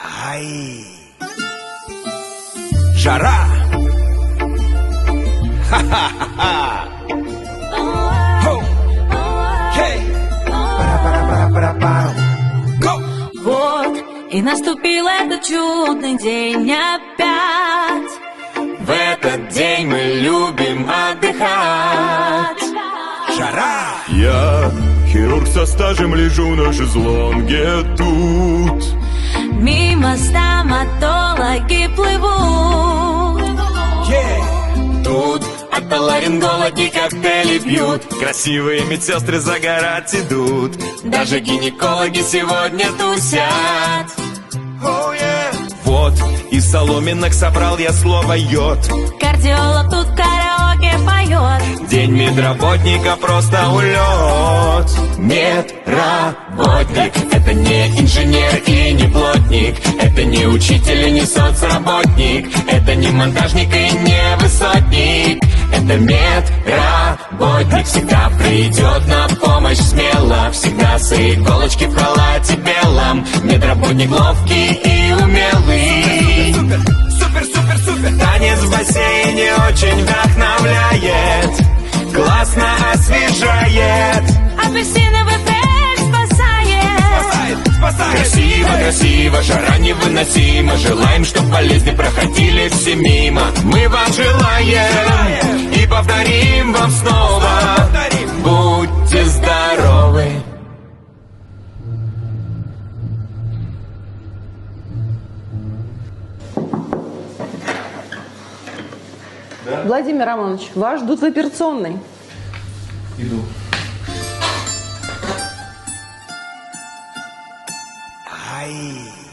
Ай! Жара! Ха-ха-ха-ха! Хоу! Хей! Пара-пара-пара-пара-пару! Го! Вот и наступил этот чудный день опять. В этот день мы любим отдыхать. Жара! Я, хирург со стажем, лежу на шезлонге тут. Мимо стоматологи плывут. Тут отоларингологи коктейли пьют. Красивые медсестры загорать идут. Даже гинекологи сегодня тусят. Вот, из соломинок собрал я слово йод. Кардиолог тут караоке поет. День медработника просто улет. Медработник — это не инженер и не плотник. Это не учитель и не соцработник. Это не монтажник и не высотник. Это медработник. Всегда придет на помощь смело. Всегда с иголочки в халате белом. Медработник ловкий и умелый. Супер, супер, супер! Танец в бассейне очень вдохновляет. Классно освежает. Апельсиновый фреш спасает. Спасает! Красиво, красиво, жара невыносима. Желаем, чтоб болезни проходили все мимо. Мы вам желаем и повторим вам снова. Повторим! Будьте здоровы. Владимир Романович, вас ждут в операционной. Иду. Ай!